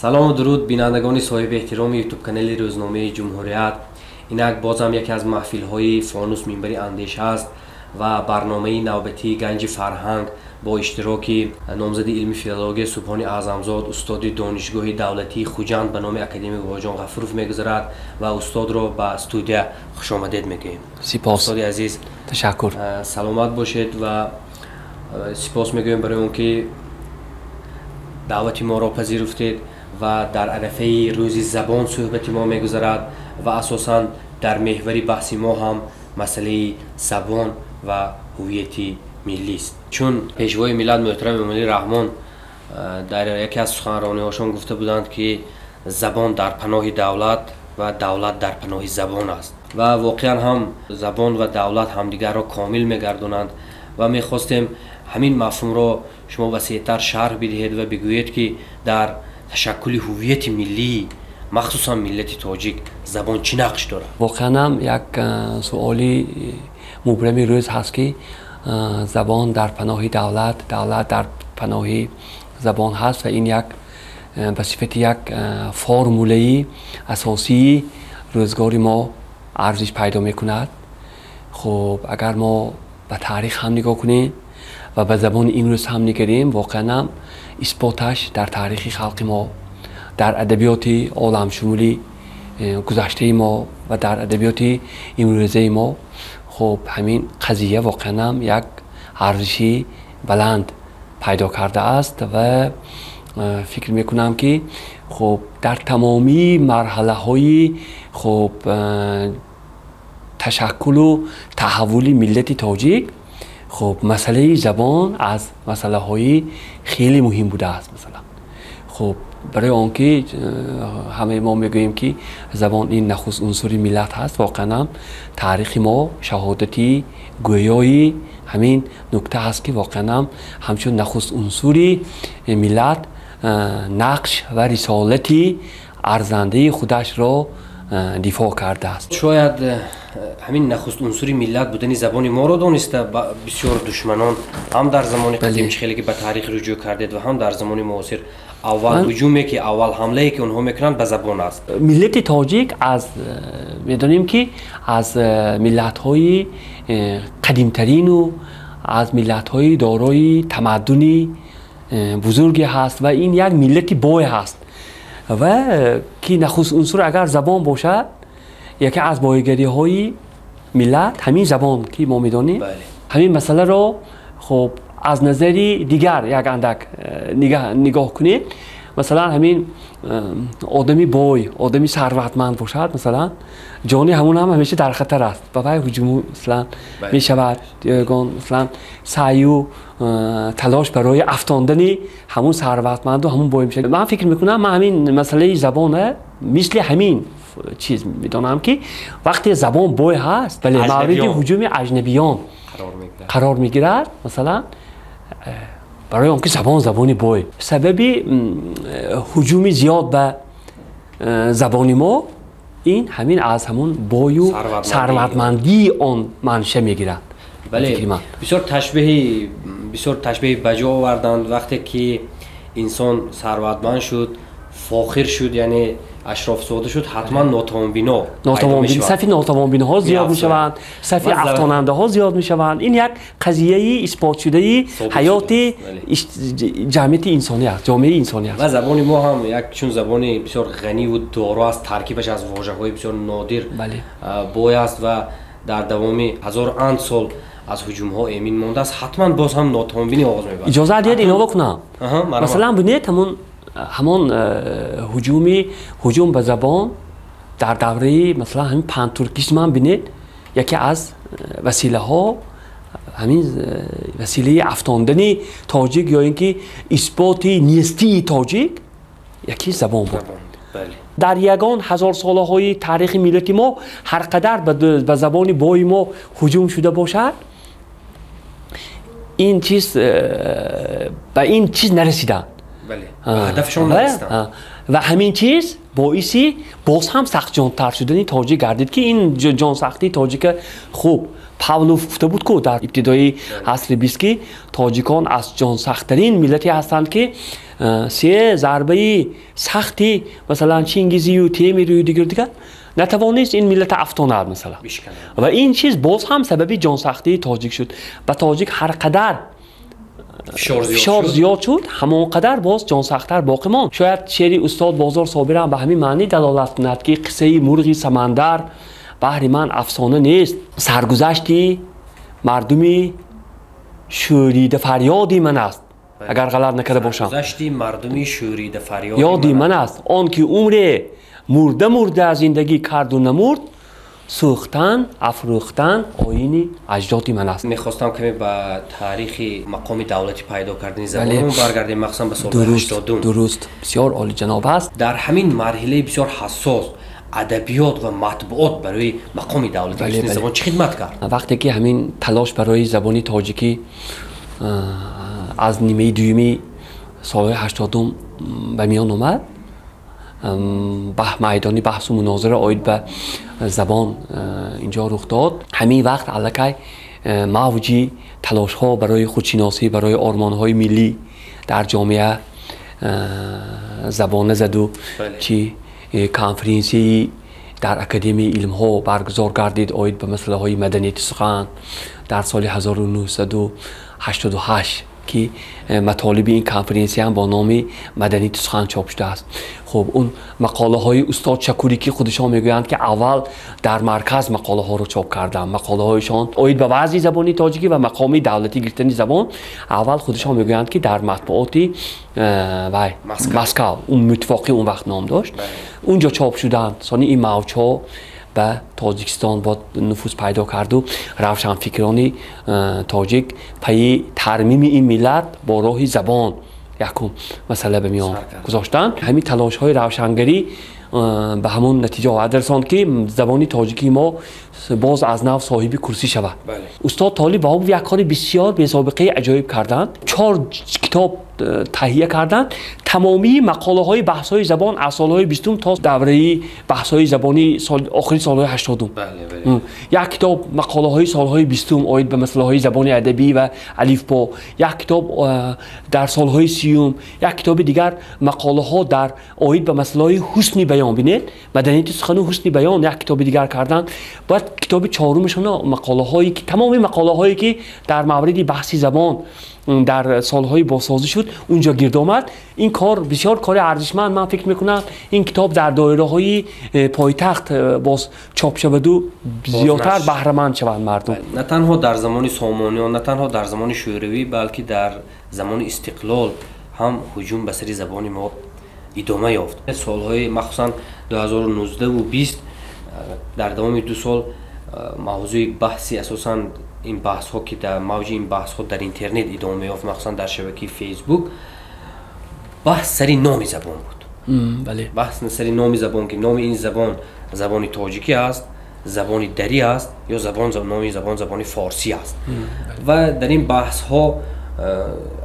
سلام و درود بینندگان صاحب احترام یوتیوب کانال روزنامه جمهوریت. اینک بازم یکی از محفل‌های فانوس منبر اندیشه است و برنامه نوبتی گنج فرهنگ با اشتراک نامزد علمی فیلولوژی سبحان اعظمزاد استاد دانشگاه دولتی خوجند به نام اکادمی باباجان غفورов می‌گذرد و استاد را به استودیو خوش آمدید میگیم. سپاس استاد عزیز، تشکر. سلامت باشید و سپاس میگویم برای اون که دعوت ما را پذیرفتید و در عرفه روز زبان صحبت ما می‌گذرد و اساساً در محور بحث ما هم مسئله زبان و هویت ملی است. چون پیشوای ملت محترم امامی رحمان در یکی از سخنرانی‌هاشون گفته بودند که زبان در پناه دولت و دولت در پناه زبان است و واقعا هم زبان و دولت همدیگر را کامل می‌گردانند و می‌خواستیم همین مفهوم را شما وسیع‌تر شرح بدهید و بگویید که در تشکل هویت ملی مخصوصا ملت تاجیک زبان چی نقش داره؟ واقعا هم یک سوالی مبرم روز هست که زبان در پناه دولت، دولت در پناه زبان هست و این یک به صفت یک فرموله اساسی روزگار ما ارزش پیدا میکند. خب اگر ما به تاریخ هم نگاه کنیم و به زبان امروز هم نگریم، واقعا هم اثباتش در تاریخ خلق ما، در ادبیات عالم شمولی گذشته ما و در ادبیات امروزه ما، خب همین قضیه واقعا هم یک ارزشی بلند پیدا کرده است و فکر میکنم که خب در تمامی مرحله های خب تشکل و تحول ملت تاجیک خب مسئله زبان از مسئله های خیلی مهم بوده است. مثلا خب برای آنکه همه ما میگوییم که زبان این نخست عنصر ملت هست، واقعا تاریخ ما شهادتی گویای همین نکته هست که واقعا همچون نخست عنصر ملت نقش و رسالتی ارزنده خودش را دفاع کرده است. شاید همین نخست عنصر ملت بودن زبان ما را دانسته بسیار دشمنان هم در زمان قدیم خیلی که به تاریخ رجوع کردید و هم در زمان معاصر اول هجومی که اول حمله که اونها میکنند به زبان است. ملت تاجیک از میدونیم که از ملت‌های قدیمترین و از ملت‌های دارای تمدنی بزرگی هست و این یک ملت بای هست و که نخست عنصر اگر زبان باشد، یکی از بایگری‌های ملت همین زبان که ما میدونیم. همین مسئله را خب از نظری دیگر یک اندک نگاه کنید. مثلا همین آدمی بای، آدمی ثروتمند باشد، مثلا جانی همون هم همیشه در خطر است. به پای هجوم مثلا می شود، مثلا سعی و تلاش برای افتاندن همون ثروتمند و همون بای میشه. من فکر میکنم من همین مسئله زبانه مثل همین چیز میدونم که وقتی زبان بای هست بله مورد هجوم اجنبیان قرار میگیرد، مثلا برای آنکه زبان بای سبب هجوم زیاد به زبان ما این همین از همون بای و ثروتمندی آن منشأ میگیرد. بله بسیار تشبیه بجا آوردند وقتی که انسان ثروتمند شد، فاخر شد، یعنی اشراف زاده شد، حتما ناتوانبینا صف ناتوانبیناها زیاد میشوند، صف افتاننده ها زیاد میشوند. این یک قضیه اثبات شده حیات جمعیت انسانی است، جامعه انسانی است. و زبان ما هم یک چون زبان بسیار غنی و دارا است، ترکیبش از واژه‌های بسیار نادر بای است و در دوام هزار اند سال از هجوم ها امین مانده است، حتما باز هم ناتوانبینی آغاز می‌شود. اجازه دید اینا بکنم. مثلا ببینید همون هجوم به زبان در دوره مثلا همین پنتورکیسم هم بینید یکی از وسیله ها همین وسیله افتاندن تاجیک یا اینکه اثبات نیستی تاجیک یکی زبان بود. در یگان هزار ساله های تاریخ ملت ما هر قدر به زبان بای ما هجوم شده باشد، این چیز به این چیز نرسیدن. هدفشون نرسیدن و همین چیز باعثی باز هم سخت جان‌تر شدن تاجیک گردید که این جان سختی تاجیک خوب پاولوف گفته بود که در ابتدای عصر 20 که تاجیکان از جان سخت‌ترین ملتی هستند که سه ضربه سختی مثلا چینگیزی و تیموری و دیگر نتوانست این ملت افغان مثلا و این چیز باز هم سبب جان سختی تاجیک شد و تاجیک هر قدر فشار زیاد شد همانقدر باز جان سخت‌تر باقی ماند. شاید شعر استاد بازار صابر هم به همین معنی دلالت کند که قصه مرغ سمندر بهر من افسانه نیست، سرگذشتی مردمی شوریده فریادی من است. اگر غلط نکرده باشم سرگذشتی مردمی شوریده فریادی یادی من است، آن که عمر مرده از زندگی کرد و نمرد، سوختن افروختن آیین اجدادی من است. میخواستم که به تاریخ مقام دولتی پیدا کردن زبانمون برگردیم، مخصوصا به سال 80. درست، بسیار عالی جناب است. در همین مرحله بسیار حساس ادبیات و مطبوعات برای مقام دولتی زبان چه خدمت کرد؟ وقتی که همین تلاش برای زبان تاجیکی از نیمه دومی سال 80 به میان آمد، میدانی بحث و مناظره آید به زبان اینجا رخ داد، همین وقت الکی موجی تلاش ها برای خودشناسی، برای آرمان های ملی در جامعه زبان زد و چی کنفرانسی در اکادمی علم ها برگزار گردید آید به مسئله های مدنیت سخن در سال 1988 که مطالب این کنفرانسی هم با نام مدنیت سخن چاپ شده است. خب اون مقاله های استاد شکوری که خودشان میگویند که اول در مرکز مقاله ها رو چاپ کردن، مقاله هایشان آید به وضع زبانی تاجیکی و مقام دولتی گرفتن زبان، اول خودشان میگویند که در مطبوعات مسکو اون متفاقی اون وقت نام داشت اونجا چاپ شدند. ثانی این موج‌ها به تاجیکستان با نفوذ پیدا کرد و روشنفکران تاجیک پی ترمیم این ملت با راه زبان یکم مسئله به میان گذاشتن. همین تلاش های روشنگری به همون نتیجه آورد رساند که زبانی تاجیکی ما باز از نو صاحب کرسی شود. استاد طالب با یک کار بسیار بی سابقه عجایب کردند، 4 کتاب تهیه کردند، تمامی مقاله های بحث های زبان از سالهای 20 تا دوره بحث های زبانی آخری سالهای 80. یک کتاب مقاله های سالهای 20 آید به مسئله های زبان ادبی و الفبا، یک کتاب در سالهای 30، یک کتاب دیگر مقاله ها در آید به مسئله های حسن بیان، بینید مدنیت سخن و حسن بیان یک کتاب دیگر کردن. بعد کتاب چهارمشون مقاله هایی که تمامی مقاله هایی که در مورد بحث زبان در سالهای بازسازی شد اونجا گرد آمد. این کار بسیار کار ارزشمند، من فکر میکنم این کتاب در دایره های پایتخت باز چاپ شود و زیادتر بهره مند شوند مردم، نه تنها در زمان سامانیان، نه تنها در زمان شوروی، بلکه در زمان استقلال هم هجوم به سر زبان ما ادامه یافت. سالهای مخصوصا 2019 و 20 در دوام 2 سال موضوع بحثی اساساً این بحث ها که در موج این بحث ها در اینترنت ادامه یافت، مخصوصا در شبکه فیسبوک، بحث سری نام زبان بود. بله، بحث سری نام زبان که نام این زبان زبان تاجیکی است، زبان دری است یا زبان فارسی است. و در این بحث ها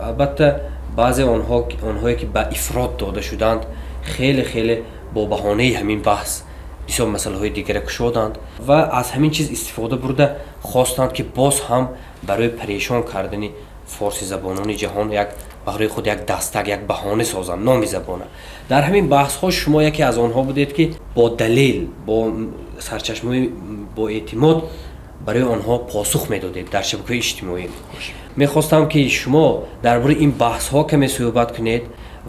البته بعضی آنهایی که به افراد داده شدند خیلی با بهانه همین بحث بسیار مسئله های دیگر کشودند و از همین چیز استفاده برده خواستند که باز هم برای پریشان کردن فارسی زبانان جهان برای خود یک دستک، یک بهانه سازند، نام زبانه. در همین بحث ها شما یکی از آنها بودید که با دلیل، با سرچشمه، با اعتماد برای آنها پاسخ میدادید در شبکه اجتماعی. میخواستم که شما درباره این بحث ها کمی صحبت کنید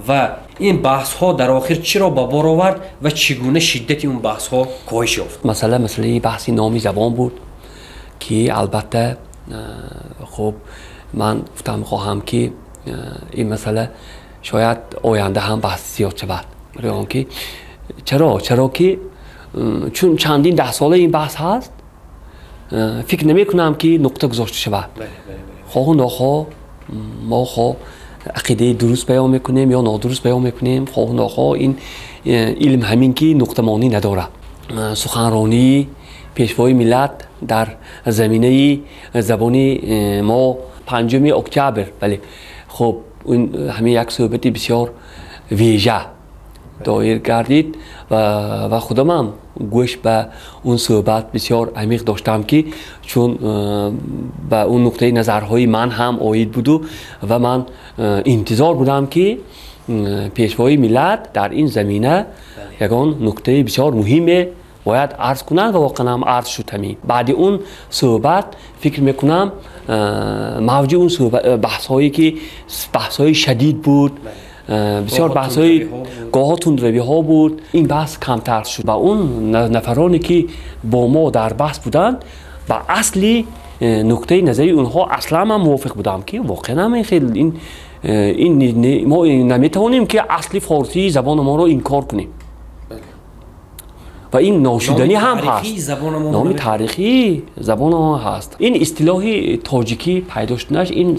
و این بحث ها در آخر چرا به بار آورد و چگونه شدت اون بحث ها کاهش یافت. مسئله بحثی نامی زبان بود که البته خب من گفتم خواهم که این مسئله شاید آینده هم بحث زیاد شود، برای آنکه چرا که چون چندین 10 ساله این بحث هست، فکر نمی کنم که نقطه گذاشته شود. خواه ناخواه ما عقیده درست بیان میکنیم یا نادرست بیان میکنیم، خواه ناخواه این علم همین که نقطه مانی نداره. سخنرانی پیشوای ملت در زمینه زبانی ما 5 اکتبر، بله، خب این همین یک صحبت بسیار ویژه دایر گردید و خودم هم گوش به اون صحبت بسیار عمیق داشتم که چون به اون نقطه نظرهای من هم آید بود و من انتظار بودم که پیشوای ملت در این زمینه یگان نکته بسیار مهمه باید عرض کنم و واقعا هم عرض شد همین. بعد اون صحبت فکر میکنم موجه اون بحث هایی که بحث های شدید بود، بسیار بحث های گاه تندروی ها بود، این بحث کمتر شد و اون نفرانی که با ما در بحث بودن و اصلی نکته نظری اونها اصلا من موافق بودم که واقعا هم خیلی این ما نمیتونیم که اصلی فارسی زبان ما رو انکار کنیم و این ناشدنی هم هست. نام تاریخی زبان ما هست. این اصطلاحی تاجیکی پیدا شدنش این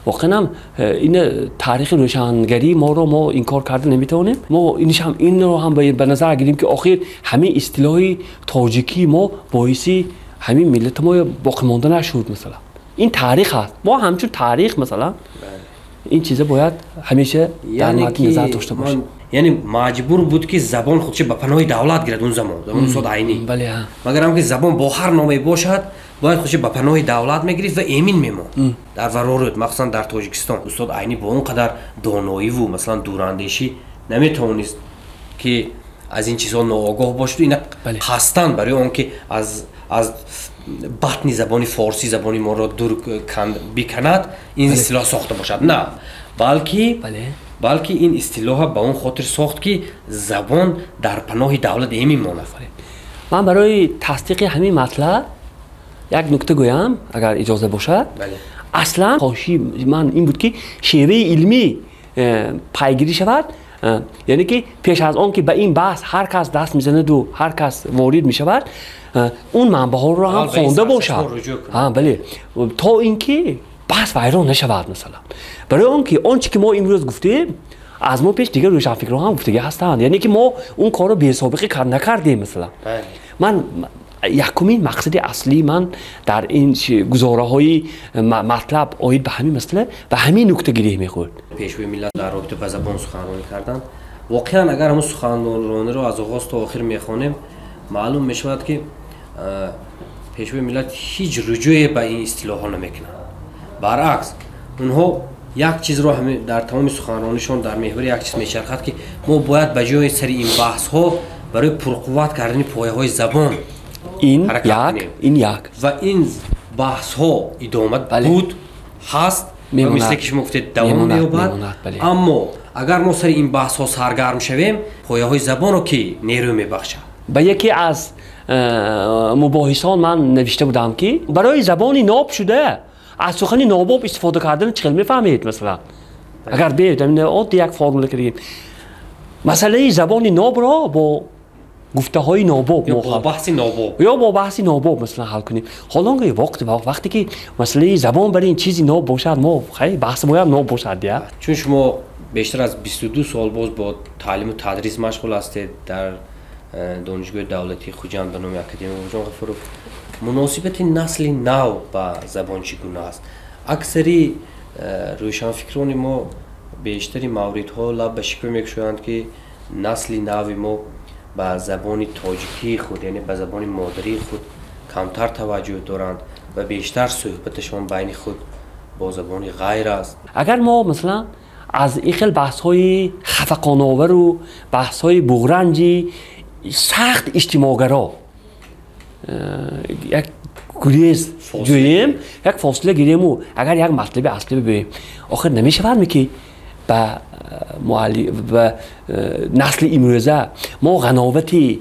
واقعا هم این تاریخ روشنگری ما رو ما انکار کرده نمیتونیم. ما این رو هم به نظر گیریم که آخر همین اصطلاحی تاجیکی ما باعثی همین ملت ما باقی مانده نشد. مثلا این تاریخ هست، ما همچون تاریخ مثلا این چیزا باید همیشه در مد نظر داشته باشیم. یعنی مجبور بود که زبان خودش به پناه دولت گیرد اون زمان استاد عینی. بله. مگر هم که زبان با هر نامی باشد باید خودش به پناه دولت میگرفت و امین میموند در ورارت، مخصوصا در تاجیکستان. استاد عینی با اون قدر دانایی و مثلا دوراندیشی نمیتونست که از این چیزها ناآگاه باشد. اینا هستند برای اون که از بطن زبان فارسی زبانی ما را دور بکند این اصطلاح ساخته باشد. نه، بلکه این اصطلاح با اون خاطر ساخت که زبان در پناه دولت میماند. من برای تصدیق همین مطلب یک نکته گویم اگر اجازه باشد. اصلا خواهشی من این بود که شیوه علمی پیگیری شود، یعنی که پیش از آن که به این بحث هر کس دست میزند و هر کس وارد میشود اون منبع ها رو هم خوانده باشد. بله، تا اینکه بحث ویران نشود. مثلا برای اون که آنچه که ما امروز گفتیم از ما پیش دیگه روشنفکران هم گفتگی هستند، یعنی که ما اون کارو بی سابقه نکردیم. مثلا من یکمین مقصد اصلی من در این گزاره های مطلب آید به همین مسئله و همین نکته گیری میخورد. پیشوای ملت در رابطه با زبان سخنرانی کردن، واقعا اگر همون سخنرانی رو از آغاز تا آخر میخوانیم معلوم میشود که پیشوای ملت هیچ رجوعی به این اصطلاح ها نمیکنن. برعکس اونها یک چیز رو همه در تمام سخنرانیشون در محور یک چیز میچرخد که ما باید به جای سر این بحث ها برای پرقوت کردن پایه های زبان این یک و این بحث ها ادامت بود هست و مثل که شما گفتید دوام می‌یابد. اما اگر ما سر این بحث ها سرگرم شویم پایه های زبان رو که نیرو میبخشد. به یکی از مباحثان من نوشته بودم که برای زبانی ناب شده از سخن ناباب استفاده کردن چقدر میفهمید. مثلا اگر بیاید یک فرمول کنیم مسئله زبان ناب را با گفته های ناباب یا با بحث ناباب مثلا حل کنیم. حالا وقتی که مسئله زبان برای این چیزی ناب باشد ما خیلی بحث باید ناب باشد دیگه. چون شما بیشتر از 22 سال باز با تعلیم و تدریس مشغول هستید در دانشگاه دولتی خوجند به نام اکادمی مرجان غفورov. مناسبت نسل نو با زبان چگونه است؟ اکثری روشنفکران ما بیشتری موردها لب به شکوه میکشند که نسل نو ما با زبان تاجیکی خود یعنی با زبان مادری خود کمتر توجه دارند و بیشتر صحبتشان بین خود با زبان غیر است. اگر ما مثلا از این خیلی بحث های خفقان آور و بحث های بغرنجی سخت اجتماع‌گرا یک گریز جویم، یک فاصله گیریم و اگر یک مطلب اصلی ببینیم آخر نمیشود که به نسل امروزه ما غناوتی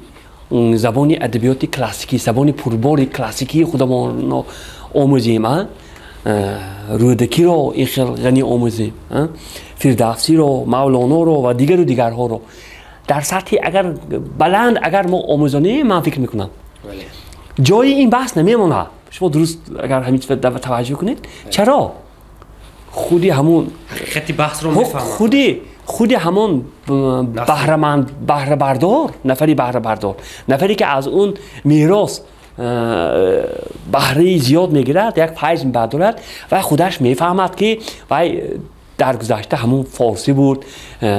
زبان ادبیات کلاسیکی زبان پربار کلاسیکی خودمان آموزیم، رودکی را این خیلی غنی آموزیم، فردوسی را، مولانا را و دیگرها را در سطح اگر بلند اگر ما آموزانیم من فکر میکنم جای این بحث نمیمونه. شما درست اگر همین توجه کنید چرا خودی همون خطی بحث رو میفهمم خودی همون بهره بردار نفری که از اون میراث بهره زیاد میگیرد یک فیض میبردارد و خودش میفهمد که وای در گذشته همون فارسی بود،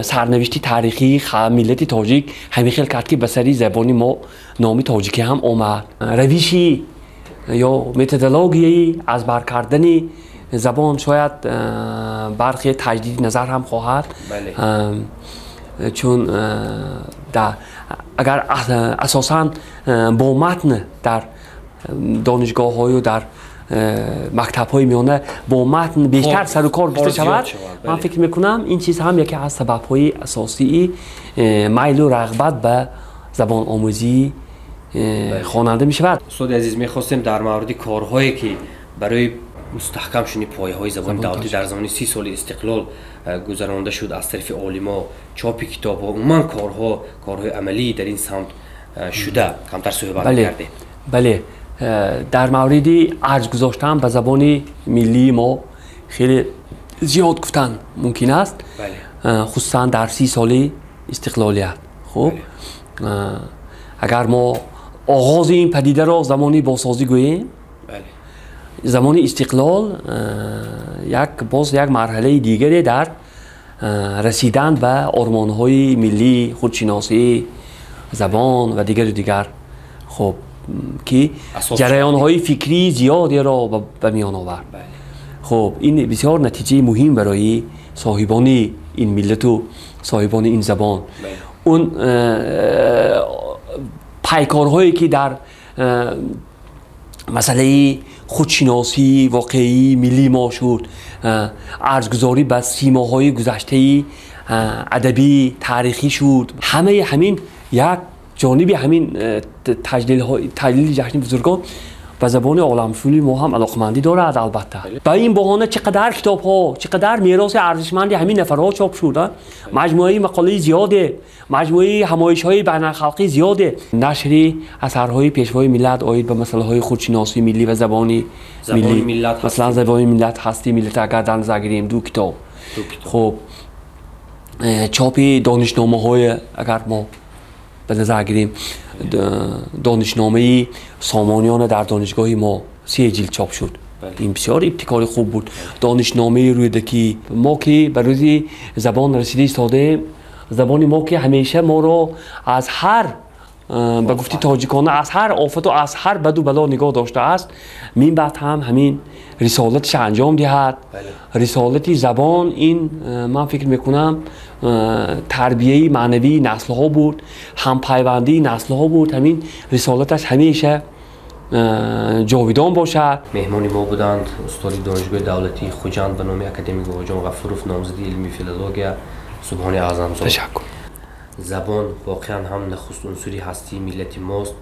سرنوشتی تاریخی ملت تاجیک همین خیلی کرد که به سری زبانی ما نامی تاجیکی هم آمد. روشی یا متدولوژی از بر کردن زبان شاید برخی تجدید نظر هم خواهد. چون اگر اساساً با متن در دانشگاه های و در مکتب های میانه با متن بیشتر سر و کار گذاشته شود، من فکر میکنم این چیز هم یکی از سبب های اساسی میل و رغبت به زبان آموزی خواننده می شود. استاد عزیز میخواستیم در مورد کارهایی که برای مستحکم شدن پایه‌های زبان دولتی در زمان 30 سال استقلال گذرانده شد از طرف عالما، چاپ کتاب‌ها، عموما کارهای عملی در این سمت شده، کمتر صحبت کرده. بله، در مورد ارج گذاشتن به زبان ملی ما خیلی زیاد گفتن ممکن است. خصوصا در 30 سال استقلالیت. خب اگر ما آغاز این پدیده را زمانی بازسازی گوییم، زمان استقلال باز یک مرحله دیگری در رسیدن به آرمان‌های ملی، خودشناسی زبان و دیگر. خب که جریان‌های فکری زیادی را به میان آورد. خب این بسیار نتیجه مهم برای صاحبان این ملت و صاحبان این زبان. اون پیکارهایی که در مسئله خودشناسی واقعی ملی ما شد، ارزگذاری به سیماهای گذشته ادبی تاریخی شد، همه همین یک جانب همین تجلیل جشن بزرگان به زبان عالمشمولی ما هم علاقمندی دارد. البته با این بهانه چقدر کتاب ها، چقدر میراث ارزشمندی همین نفرها چاپ شده، مجموعه مقاله زیاده، مجموعه همایش های بین الخلقی زیاده، نشر اثرهای پیشوای ملت آید به مسئله های خودشناسی ملی و زبان ملی، مثلا زبان ملت هستی ملت اگر در نظر گیریم 2 کتاب. خب چاپ دانشنامه های اگر ما به نظر گیریم، دانشنامه سامانیان در دانشگاه ما 3 جلد چاپ شد. این بسیار ابتکار خوب بود. دانشنامه رویدکی ما که به روزی زبان رسیده ایستاده، زبان ما که همیشه ما را از هر به گفتی تاجیکانه از هر آفت و از هر بد و بلا نگاه داشته است، من بعد هم همین رسالتش انجام دهد. رسالت زبان این من فکر میکنم تربیه معنوی نسل ها بود، هم پیوندی نسل ها بود. همین رسالتش همیشه جاویدان باشد. مهمانی ما بودند استاد دانشگاه دولتی خوجند به نام اکادمیک آقا غفوروف، نامزد علمی فیلولوژیا، سبحان اعظم زاد. تشکر. زبان واقعا هم نخست عنصری هستی ملت ماست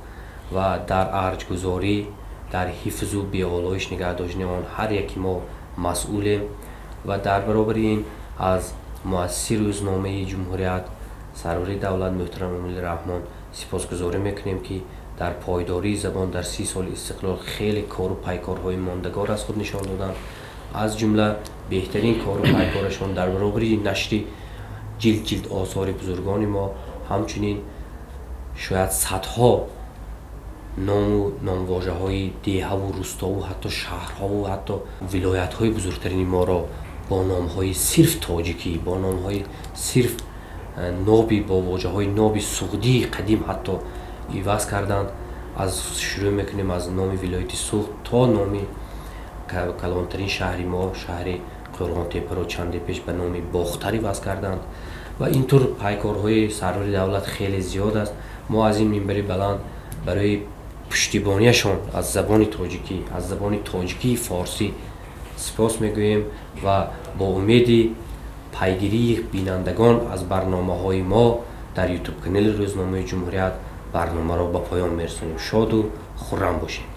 و در ارجگذاری، در حفظ و بی‌آلایش نگه داشتن آن هر یکی ما مسئولیم و در برابر این از مؤسس روزنامه جمهوریت سرور دولت محترم امیل رحمان سپاسگزاری میکنیم که در پایداری زبان در 30 سال استقلال خیلی کار و پیکارهای ماندگار از خود نشان دادن. از جمله بهترین کار و پیکارشان در برابر نشر جلد آثار بزرگان ما، همچنین شاید صدها نام و نامواژه های دیه و روستا و حتی شهرها و حتی ولایت های بزرگترین ما را با نام های صرف تاجیکی، با نام های صرف نابی، با واژه های نابی سغدی قدیم حتی ایواز کردند. از شروع میکنیم از نام ولایت سوخت تا نام کلانترین شهری ما، شهر قرغان تپه را چند پیش به نام باختری وضع کردند و اینطور پیکارهای سرور دولت خیلی زیاد است. ما از این منبر بلند برای پشتیبانیشان از زبان تاجیکی، از زبان تاجیکی فارسی سپاس میگوییم و با امید پیگیری بینندگان از برنامه‌های ما در یوتیوب کانال روزنامه جمهوریت برنامه را به پایان میرسانیم. شاد و خرم باشید.